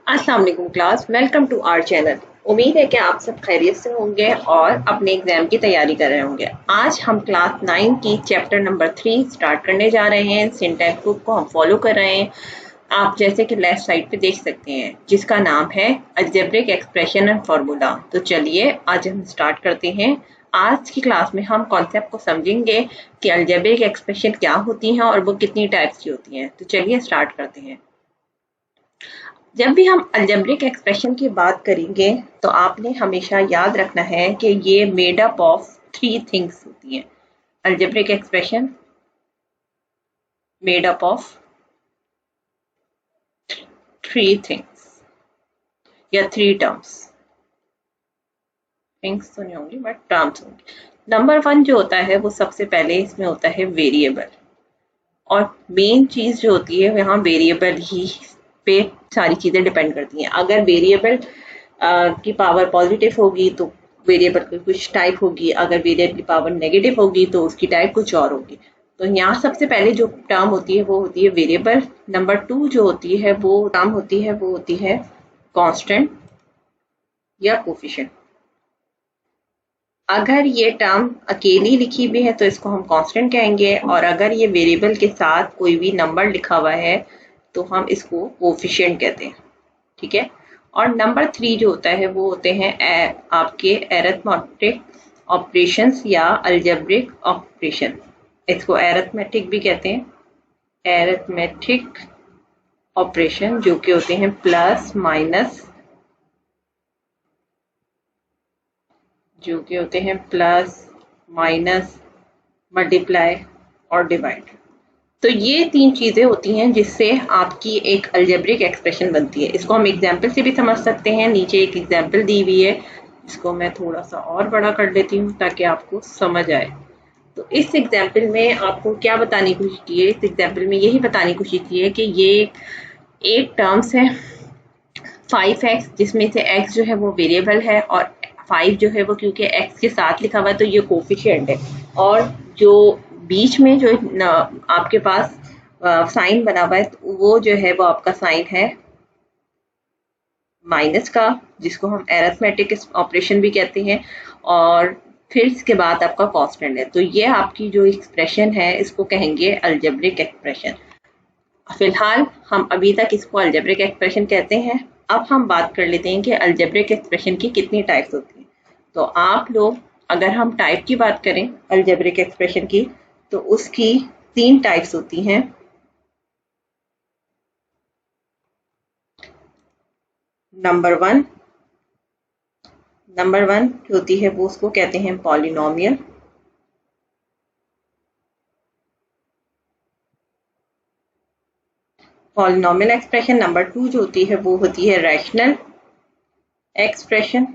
अस्सलाम वालेकुम class, welcome to our channel. उम्मीद है कि आप सब खैरियत से होंगे और अपने एग्जाम की तैयारी कर रहे होंगे। आज हम क्लास 9 की चैप्टर नंबर 3 स्टार्ट करने जा रहे हैं। सिंटैक्स बुक को हम फॉलो कर रहे हैं। आप जैसे कि लेफ्ट साइड पे देख सकते हैं जिसका नाम है अलजेब्रिक एक्सप्रेशन एंड फार्मूला। तो चलिए आज हम स्टार्ट करते हैं। आज की क्लास में हम कॉन्सेप्ट को समझेंगे कि अलजेब्रिक एक्सप्रेशन क्या होती हैं और वो कितनी टाइप्स की होती हैं। तो चलिए स्टार्ट करते हैं। जब भी हम अलजेब्रिक एक्सप्रेशन की बात करेंगे तो आपने हमेशा याद रखना है कि ये मेड अप ऑफ 3 थिंग्स होती हैं। Algebraic expression made up of 3 things या 3 टर्म्स। थिंग्स तो नहीं होंगी बट टर्म्स होंगी। नंबर 1 जो होता है वो सबसे पहले इसमें होता है वेरिएबल, और मेन चीज जो होती है यहाँ वेरिएबल ही पे सारी चीजें डिपेंड करती हैं। अगर वेरिएबल की पावर पॉजिटिव होगी तो वेरिएबल की कुछ टाइप होगी, अगर वेरिएबल की पावर नेगेटिव होगी तो उसकी टाइप कुछ और होगी। तो यहाँ सबसे पहले जो टर्म होती है वो होती है वेरिएबल। नंबर 2 जो होती है वो टर्म होती है वो होती है कांस्टेंट या कोफिशिएंट। अगर ये टर्म अकेली लिखी हुई है तो इसको हम कांस्टेंट कहेंगे, और अगर ये वेरिएबल के साथ कोई भी नंबर लिखा हुआ है तो हम इसको कोफिशिएंट कहते हैं। ठीक है। और नंबर 3 जो होता है वो होते हैं आपके अरिथमेटिक ऑपरेशंस या अलजेब्रिक ऑपरेशन। इसको अरिथमेटिक भी कहते हैं। अरिथमेटिक ऑपरेशन जो कि होते हैं प्लस माइनस, जो कि होते हैं प्लस माइनस मल्टीप्लाई और डिवाइड। तो ये 3 चीजें होती हैं जिससे आपकी एक अलजेब्रिक एक्सप्रेशन बनती है। इसको हम एग्जाम्पल से भी समझ सकते हैं। नीचे एक एग्जाम्पल दी हुई है, इसको मैं थोड़ा सा और बड़ा कर देती हूँ ताकि आपको समझ आए। तो इस एग्जाम्पल में आपको क्या बताने की कोशिश की है, इस एग्जाम्पल में यही बताने की कोशिश की है कि ये एक टर्म्स है 5x, जिसमें से x जो है वो वेरिएबल है और 5 जो है वो क्योंकि x के साथ लिखा हुआ है तो ये कोफिशिएंट है। और जो बीच में जो आपके पास साइन बना हुआ है वो जो है वो आपका साइन है माइनस का, जिसको हम अरिथमेटिक ऑपरेशन भी कहते हैं। और फिर इसके बाद आपका कांस्टेंट है। तो ये आपकी जो एक्सप्रेशन है इसको कहेंगे अलजेब्रिक एक्सप्रेशन। फिलहाल हम अभी तक इसको अलजेब्रिक एक्सप्रेशन कहते हैं। अब हम बात कर लेते हैं कि अलजेब्रिक एक्सप्रेशन की कितनी टाइप्स होती हैं। तो आप लोग, अगर हम टाइप की बात करें अलजेब्रिक एक्सप्रेशन की, तो उसकी 3 टाइप्स होती हैं। नंबर वन जो होती है वो उसको कहते हैं पॉलिनोमियल। Polynomial expression. नंबर 2 जो होती है वो होती है रैशनल एक्सप्रेशन।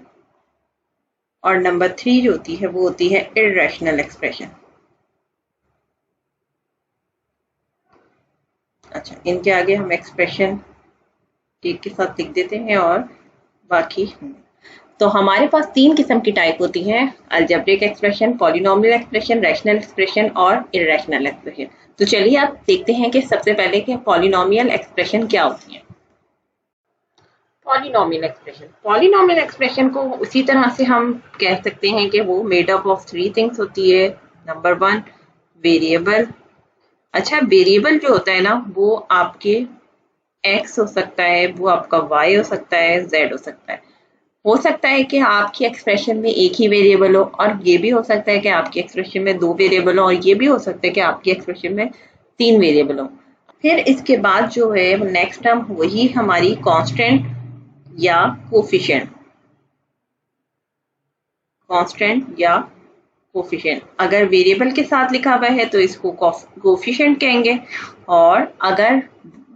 और नंबर 3 जो होती है वो होती है इर्रेशनल एक्सप्रेशन। अच्छा, इनके आगे हम एक्सप्रेशन एक के साथ लिख देते हैं और बाकी। तो हमारे पास 3 किस्म की टाइप होती हैं, algebraic expression, polynomial expression, rational expression और इर्रेशनल एक्सप्रेशन। तो चलिए आप देखते हैं कि सबसे पहले कि पॉलिनोमियल एक्सप्रेशन क्या होती है। पॉलिनोमियल एक्सप्रेशन को उसी तरह से हम कह सकते हैं कि वो मेड अप ऑफ 3 थिंग्स होती है। Number 1 variable. अच्छा, वेरिएबल जो होता है ना वो आपके x हो सकता है, वो आपका y हो सकता है, z हो सकता है। हो सकता है कि आपकी एक्सप्रेशन में एक ही वेरिएबल हो, और ये भी हो सकता है कि आपकी एक्सप्रेशन में 2 वेरिएबल हो, और ये भी हो सकता है कि आपकी एक्सप्रेशन में 3 वेरिएबल हो। फिर इसके बाद जो है नेक्स्ट टर्म वही हमारी कांस्टेंट या कोफिशिएंट। अगर वेरिएबल के साथ लिखा हुआ है तो इसको कोफिशिएंट कहेंगे, और अगर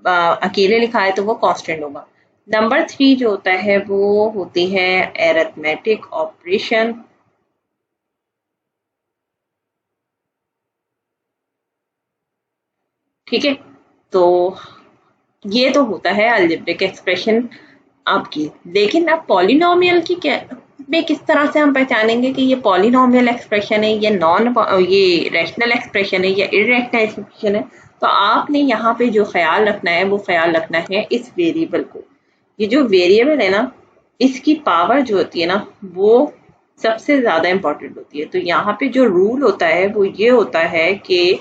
अकेले लिखा है तो वो कांस्टेंट होगा। नंबर 3 जो होता है वो होती है अरिथमेटिक ऑपरेशन। ठीक है। तो ये तो होता है अलजेब्रिक एक्सप्रेशन आपकी। लेकिन अब पॉलिनोमियल की क्या में किस तरह से हम पहचानेंगे कि ये पॉलिनोमियल एक्सप्रेशन है, ये रैशनल एक्सप्रेशन है या इर्रेशनल एक्सप्रेशन है। तो आपने यहाँ पे जो ख्याल रखना है वो ख्याल रखना है इस वेरिएबल को। ये जो वेरिएबल है ना, इसकी पावर जो होती है ना वो सबसे ज्यादा इंपॉर्टेंट होती है। तो यहाँ पे जो रूल होता है वो ये होता है कि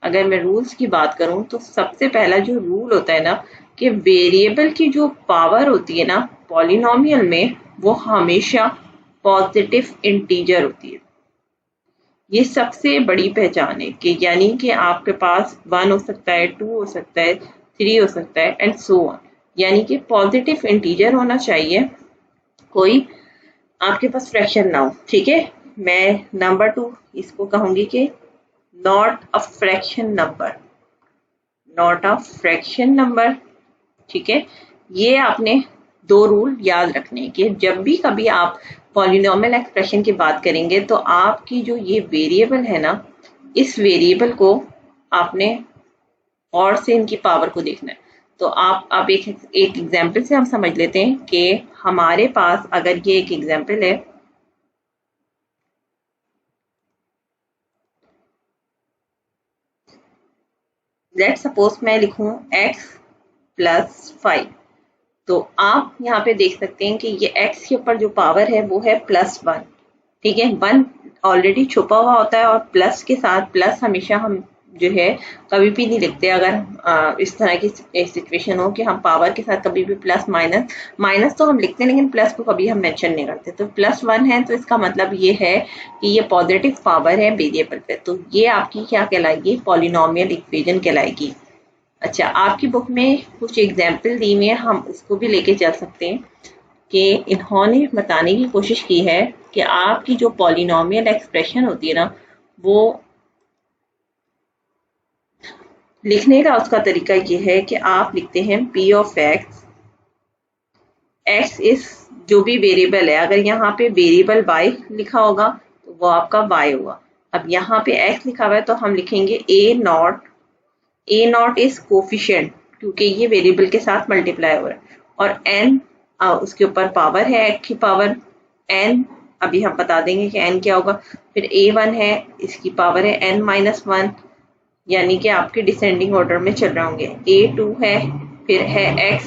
अगर मैं रूल्स की बात करूं तो सबसे पहला जो रूल होता है ना कि वेरिएबल की जो पावर होती है ना पॉलिनोमियल में, वो हमेशा पॉजिटिव इंटीजर होती है। ये सबसे बड़ी पहचान है कि यानी कि आपके पास 1 हो सकता है, 2 हो सकता है, 3 हो सकता है एंड सो ऑन, यानी कि पॉजिटिव इंटीजर होना चाहिए, कोई आपके पास फ्रैक्शन ना हो। ठीक है, मैं नंबर 2 इसको कहूंगी कि not a fraction number, not a fraction number. ठीक है, ये आपने 2 रूल याद रखने कि जब भी कभी आप पॉलिनोमियल एक्सप्रेशन की बात करेंगे तो आपकी जो ये वेरिएबल है ना, इस वेरिएबल को आपने और से इनकी पावर को देखना है। तो आप एक एग्जांपल से हम समझ लेते हैं कि हमारे पास अगर ये एक एग्जांपल है, लेट सपोज मैं लिखूं x + 5। तो आप यहाँ पे देख सकते हैं कि ये x के ऊपर जो पावर है वो है +1। ठीक है, 1 ऑलरेडी छुपा हुआ होता है और प्लस के साथ प्लस हमेशा हम जो है कभी भी नहीं लिखते। अगर इस तरह की सिचुएशन हो कि हम पावर के साथ कभी भी प्लस माइनस, माइनस तो हम लिखते हैं लेकिन प्लस को कभी हम मेंशन नहीं करते। तो +1 है तो इसका मतलब ये है कि ये पॉजिटिव पावर है वेरिएबल पे, तो ये आपकी क्या कहलाएगी, पॉलिनोमियल इक्वेशन कहलाएगी। अच्छा, आपकी बुक में कुछ एग्जाम्पल दी हुई है, हम उसको भी लेके चल सकते हैं कि इन्होंने बताने की कोशिश की है कि आपकी जो पॉलिनोमियल एक्सप्रेशन होती है ना, वो लिखने का उसका तरीका ये है कि आप लिखते हैं p ऑफ x, x इस जो भी वेरिएबल है, अगर यहाँ पे वेरिएबल y लिखा होगा तो वो आपका y होगा। अब यहाँ पे x लिखा हुआ है तो हम लिखेंगे a नॉट इज कोफिशिएंट, क्योंकि ये वेरिएबल के साथ मल्टीप्लाई हो रहा है, और n उसके ऊपर पावर है, x की पावर n, अभी हम बता देंगे कि n क्या होगा। फिर a1 है, इसकी पावर है n-1, यानी कि आपके डिसेंडिंग ऑर्डर में चल रहे होंगे। a2 है, फिर है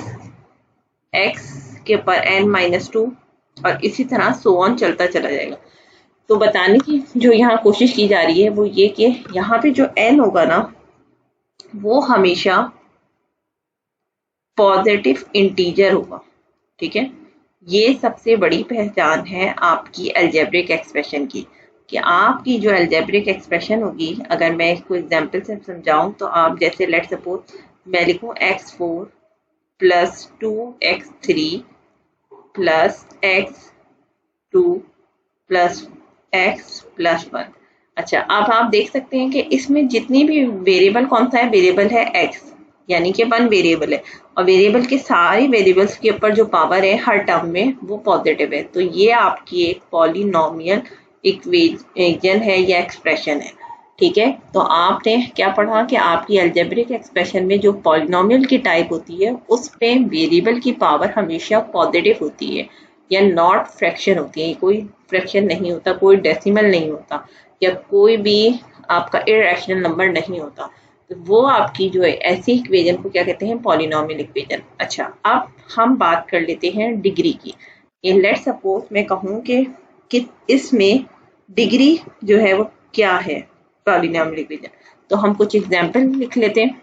x के ऊपर n-2, और इसी तरह सो ऑन चलता चला जाएगा। तो बताने की जो यहाँ कोशिश की जा रही है वो ये कि यहाँ पे जो n होगा ना वो हमेशा पॉजिटिव इंटीजर होगा। ठीक है, ये सबसे बड़ी पहचान है आपकी अलजेब्रिक एक्सप्रेशन की, कि आपकी जो अलजेब्रिक एक्सप्रेशन होगी, अगर मैं इसको एग्जांपल से समझाऊं तो आप जैसे लेट सपोज मैं लिखूं x4 + 2x3 + x2 + x + 1। अच्छा, अब आप देख सकते हैं कि इसमें जितनी भी वेरिएबल, कौन सा है, वेरिएबल है x, यानी कि 1 वेरिएबल है, और वेरिएबल के सारे वेरिएबल्स के ऊपर जो पावर है हर टर्म में वो पॉजिटिव है। तो ये आपकी एक पॉलिनोमियल इक्वेशन है या एक्सप्रेशन है। ठीक है, तो आपने क्या पढ़ा कि आपकी अलजेब्रिक एक्सप्रेशन में जो पॉलिनोमियल की टाइप होती है उस पे वेरिएबल की पावर हमेशा पॉजिटिव होती है, या नॉट फ्रैक्शन होती है, कोई फ्रैक्शन नहीं होता, कोई डेसिमल नहीं होता, या कोई भी आपका इरेशनल नंबर नहीं होता। तो वो आपकी जो है ऐसी इक्वेशन को क्या कहते हैं, पॉलिनोमियल इक्वेशन। अच्छा, अब हम बात कर लेते हैं डिग्री की। इन लेट सपोज मैं कहूँ कि इसमें डिग्री जो है वो क्या है पॉलिनोमियल इक्वेशन, तो हम कुछ एग्जांपल लिख लेते हैं।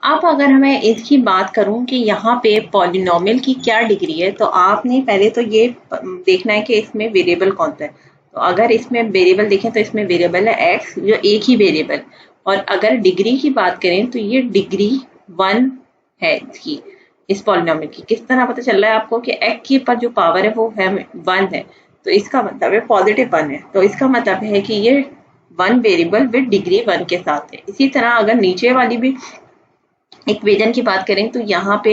अब अगर मैं इसकी बात करूं कि यहाँ पे पॉलिनोमियल की क्या डिग्री है, तो आपने पहले तो ये देखना है कि इसमें वेरिएबल कौन सा है। तो अगर इसमें वेरिएबल देखें तो इसमें वेरिएबल है x, जो एक ही वेरिएबल, और अगर डिग्री की बात करें तो ये डिग्री 1 है इसकी, इस पॉलिनोमियल की। किस तरह पता चल रहा है आपको कि x के ऊपर जो पावर है वो है 1 है, तो इसका मतलब है पॉजिटिव 1 है, तो इसका मतलब है कि ये 1 वेरिएबल विद डिग्री 1 के साथ है। इसी तरह अगर नीचे वाली भी इक्वेशन की बात करें तो यहाँ पे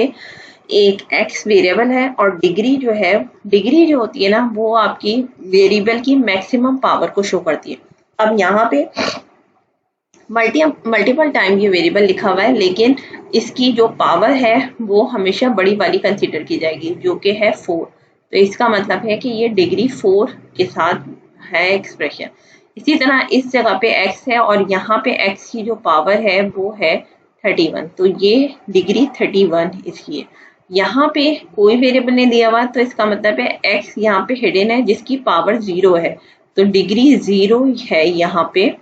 एक x वेरिएबल है, और डिग्री जो है, डिग्री जो होती है ना वो आपकी वेरिएबल की मैक्सिमम पावर को शो करती है। अब यहाँ पे मल्टीपल टाइम ये वेरिएबल लिखा हुआ है, लेकिन इसकी जो पावर है वो हमेशा बड़ी वाली कंसीडर की जाएगी जो कि है 4। तो इसका मतलब है कि ये डिग्री 4 के साथ है एक्सप्रेशन। इसी तरह इस जगह पे x है और यहाँ पे x की जो पावर है वो है 31, तो ये डिग्री 31 इसकी है। यहाँ पे कोई वेरिएबल नहीं दिया हुआ, तो इसका मतलब है x यहाँ पे हिडन है जिसकी पावर 0 है, तो डिग्री 0 है यहाँ पे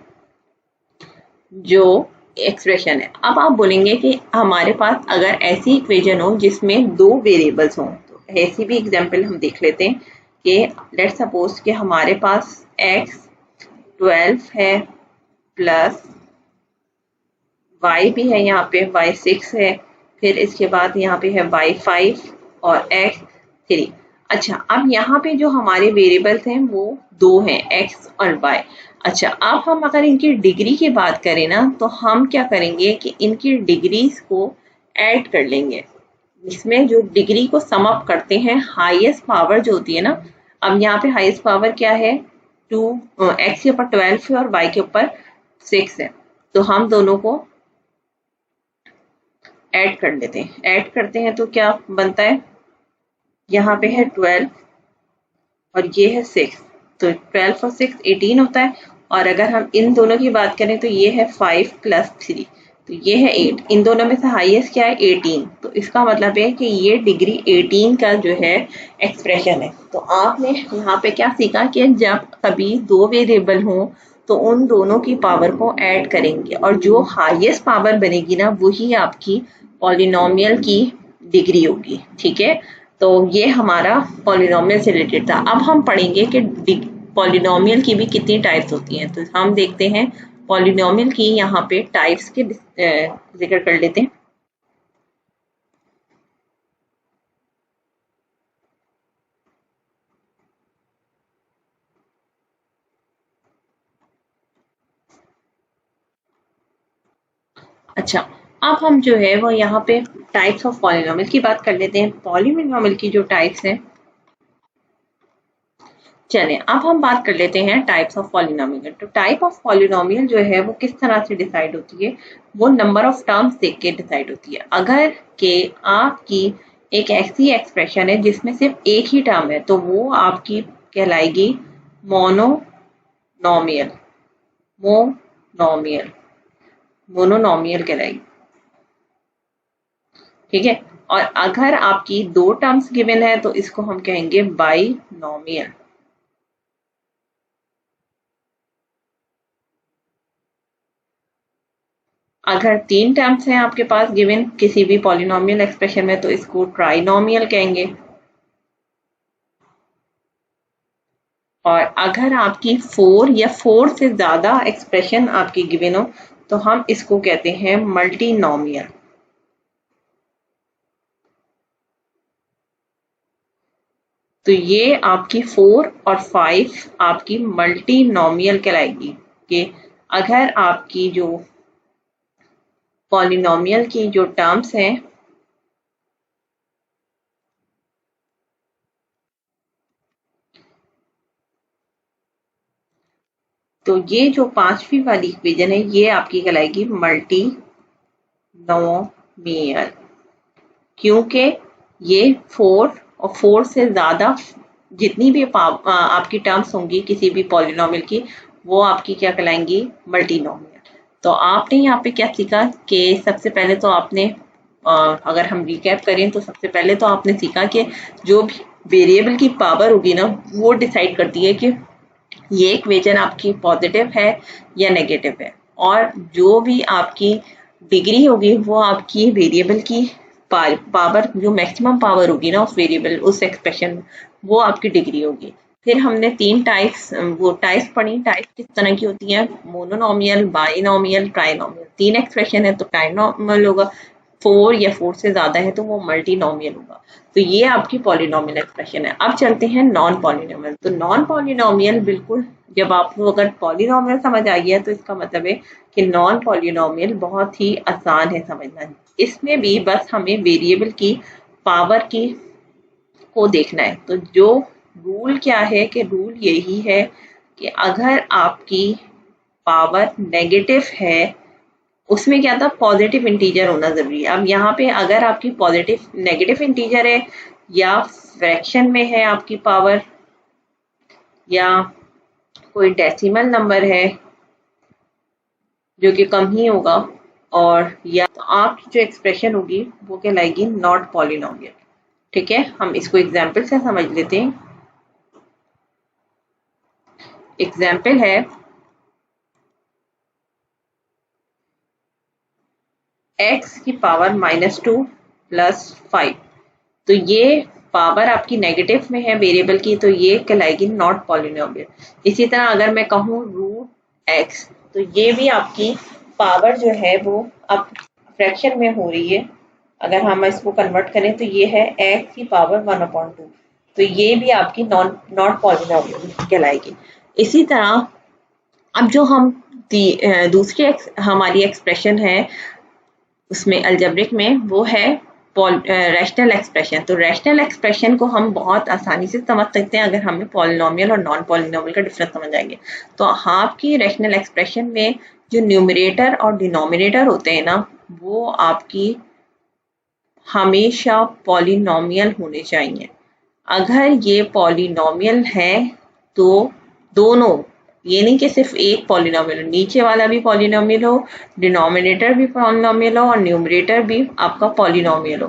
जो एक्सप्रेशन है। अब आप बोलेंगे कि हमारे पास अगर ऐसी इक्वेशन हो जिसमें दो वेरिएबल्स हों, तो ऐसी भी एग्जांपल हम देख लेते हैं कि लेट्स सपोज कि हमारे पास x 12 है प्लस y भी है, यहाँ पे y 6 है, फिर इसके बाद यहाँ पे है y 5 और x 3। अच्छा, अब यहाँ पे जो हमारे वेरिएबल्स हैं वो दो हैं, x और y। अच्छा, अब हम अगर इनकी डिग्री की बात करें ना, तो हम क्या करेंगे कि इनकी डिग्रीज को ऐड कर लेंगे। इसमें जो डिग्री को सम अप करते हैं, हाईएस्ट पावर जो होती है ना, अब यहाँ पे हाईएस्ट पावर क्या है, 2 x के ऊपर 12 है और y के ऊपर 6 है, तो हम दोनों को ऐड कर लेते हैं। ऐड करते हैं तो क्या बनता है, यहाँ पे है 12 और ये है 6, तो 12 और 6 18 होता है। और अगर हम इन दोनों की बात करें तो ये है 5 प्लस 3, तो ये है 8। इन दोनों में से हाईएस्ट क्या है, 18, तो इसका मतलब है कि ये डिग्री 18 का जो है एक्सप्रेशन है। तो आपने यहाँ पे क्या सीखा कि जब कभी दो वेरिएबल हों तो उन दोनों की पावर को ऐड करेंगे और जो हाईएस्ट पावर बनेगी ना वही आपकी पॉलिनोमियल की डिग्री होगी। ठीक है, तो ये हमारा पॉलिनोमियल से रिलेटेड था। अब हम पढ़ेंगे कि पॉलिनोमियल की भी कितनी टाइप्स होती हैं, तो हम देखते हैं पॉलिनोमियल की यहाँ पे टाइप्स के जिक्र कर लेते हैं। अच्छा, अब हम जो है वो यहाँ पे टाइप्स ऑफ पॉलिनोमियल की बात कर लेते हैं। पॉलिनोमियल की जो टाइप्स हैं, चलें अब हम बात कर लेते हैं टाइप्स ऑफ पॉलिनोमियल। तो टाइप ऑफ पॉलिनोमियल जो है वो किस तरह से डिसाइड होती है, वो नंबर ऑफ टर्म्स देख के डिसाइड होती है। अगर के आपकी एक ऐसी एक्सप्रेशन है जिसमें सिर्फ एक ही टर्म है, तो वो आपकी कहलाएगी मोनोनोमियल। मोनोमियल मोनोनोमियल कहलाएगी। ठीक है, और अगर आपकी दो टर्म्स गिवन है तो इसको हम कहेंगे बाइनोमियल। अगर तीन टर्म्स हैं आपके पास गिवन किसी भी पॉलिनोमियल एक्सप्रेशन में, तो इसको ट्राइनोमियल कहेंगे। और अगर आपकी 4 या 4 से ज्यादा एक्सप्रेशन आपकी गिवन हो तो हम इसको कहते हैं मल्टीनोमियल। तो ये आपकी 4 और 5 आपकी मल्टीनोमियल कहलाएगी। कि अगर आपकी जो पॉलिनोमियल की जो टर्म्स हैं तो ये जो पांचवी वाली इक्वेशन है ये आपकी कहलाएगी मल्टीनोमियल, क्योंकि ये 4 और 4 से ज्यादा जितनी भी आपकी टर्म्स होंगी किसी भी पॉलिनोमियल की, वो आपकी क्या कहलाएंगी, मल्टीनोमियल। तो आपने यहाँ पे क्या सीखा कि सबसे पहले तो आपने अगर हम रिकैप करें तो सबसे पहले तो आपने सीखा कि जो भी वेरिएबल की पावर होगी ना वो डिसाइड करती है कि ये इक्वेशन आपकी पॉजिटिव है या नेगेटिव है, और जो भी आपकी डिग्री होगी वो आपकी वेरिएबल की पावर, जो मैक्सिमम पावर होगी ना उस वेरिएबल उस एक्सप्रेशन, वो आपकी डिग्री होगी। फिर हमने तीन टाइप्स वो टाइप्स पढ़ी। टाइप्स किस तरह की होती हैं, मोनोनोमियल, बाइनोमियल, ट्राइनोमियल। तीन एक्सप्रेशन है तो ट्राइनोमियल होगा, 4 या 4 से ज्यादा है तो वो मल्टीनोमियल होगा। तो ये आपकी पॉलिनोमियल एक्सप्रेशन है। अब चलते हैं नॉन पॉलिनोमियल। तो नॉन पॉलिनोमियल बिल्कुल, जब आपको अगर पॉलिनोमियल समझ आ गया तो इसका मतलब है कि नॉन पॉलिनोमियल बहुत ही आसान है समझना। इसमें भी बस हमें वेरिएबल की पावर की को देखना है। तो जो रूल क्या है कि रूल यही है कि अगर आपकी पावर नेगेटिव है उसमें क्या था, पॉजिटिव इंटीजर होना जरूरी है। अब यहाँ पे अगर आपकी पॉजिटिव नेगेटिव इंटीजर है या फ्रैक्शन में है आपकी पावर, या कोई डेसिमल नंबर है जो कि कम ही होगा, और या तो आपकी जो एक्सप्रेशन होगी वो कहलाएगी नॉट पॉलिनोमियल। ठीक है, हम इसको एग्जाम्पल से समझ लेते हैं। एग्जाम्पल है x की पावर -2 + 5। तो ये पावर आपकी नेगेटिव में है वेरिएबल की, तो ये कहलाएगी नॉट पॉलिनोमियल। इसी तरह अगर मैं कहूँ √x, तो ये भी आपकी पावर जो है वो अब फ्रैक्शन में हो रही है। अगर हम इसको कन्वर्ट करें तो ये है x की पावर 1/2, तो ये भी आपकी नॉट पॉलिनोमियल कहलाएगी। इसी तरह अब जो हम दूसरी हमारी एक्सप्रेशन है उसमें अलजेब्रिक में, वो है रैशनल एक्सप्रेशन। तो रैशनल एक्सप्रेशन को हम बहुत आसानी से समझ सकते हैं अगर हमें पॉलिनोमियल और नॉन पॉलिनोमियल का डिफरेंस समझ आएंगे। तो आपकी रैशनल एक्सप्रेशन में जो न्यूमरेटर और डिनोमिनेटर होते हैं ना, वो आपकी हमेशा पॉलिनोमियल होने चाहिए। अगर ये पॉलिनोमियल है तो दोनों, ये नहीं कि सिर्फ एक पॉलिनोमियल हो, नीचे वाला भी पॉलिनोमियल हो, डिनोमिनेटर भी पॉलिनोमियल हो और न्यूमरेटर भी आपका पॉलिनोमियल हो,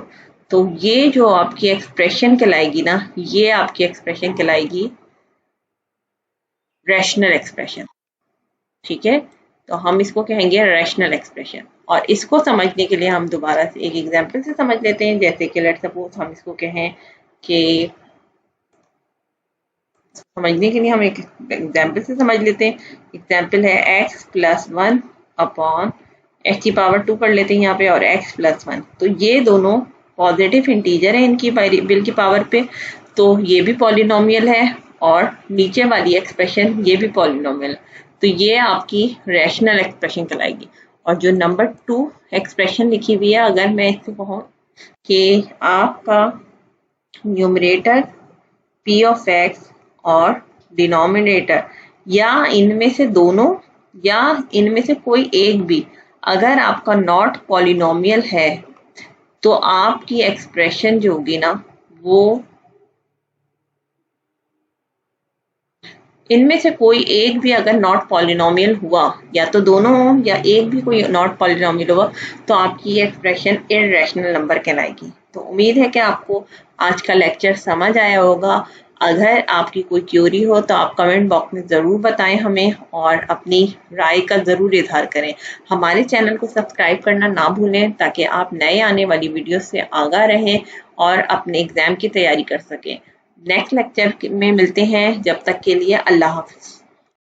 तो ये जो आपकी एक्सप्रेशन कहलाएगी ना, ये आपकी एक्सप्रेशन कहलाएगी रैशनल एक्सप्रेशन। ठीक है, तो हम इसको कहेंगे रैशनल एक्सप्रेशन। और इसको समझने के लिए हम दोबारा से एक एग्जाम्पल से समझ लेते हैं। जैसे कि लेट्स सपोज हम इसको कहें कि, समझने के लिए हम एक एग्जाम्पल से समझ लेते हैं। एग्जाम्पल है x + 1 अपॉन x की पावर 2 कर लेते हैं यहाँ पे, और x + 1। तो ये दोनों पॉजिटिव इंटीजर है इनकी वेरिएबल की पावर पे, तो ये भी पॉलिनोमियल है, और नीचे वाली एक्सप्रेशन ये भी पॉलिनोमियल, तो ये आपकी रैशनल एक्सप्रेशन कहलाएगी। और जो नंबर 2 एक्सप्रेशन लिखी हुई है, अगर मैं इसको कहूँ कि आपका न्यूमरेटर p(x) और डिनोमिनेटर या इनमें से दोनों या इनमें से कोई एक भी अगर आपका नॉट पॉलिनोमियल है, तो आपकी एक्सप्रेशन जो होगी ना, वो इनमें से कोई एक भी अगर नॉट पॉलिनोमियल हुआ, या तो दोनों हो या एक भी कोई नॉट पॉलिनोमियल हुआ, तो आपकी एक्सप्रेशन इररेशनल नंबर कहलाएगी। तो उम्मीद है कि आपको आज का लेक्चर समझ आया होगा। अगर आपकी कोई क्यूरी हो तो आप कमेंट बॉक्स में ज़रूर बताएं हमें, और अपनी राय का ज़रूर इजहार करें। हमारे चैनल को सब्सक्राइब करना ना भूलें ताकि आप नए आने वाली वीडियो से आगाह रहें और अपने एग्ज़ाम की तैयारी कर सकें। नेक्स्ट लेक्चर में मिलते हैं, जब तक के लिए अल्लाह हाफ़िज़।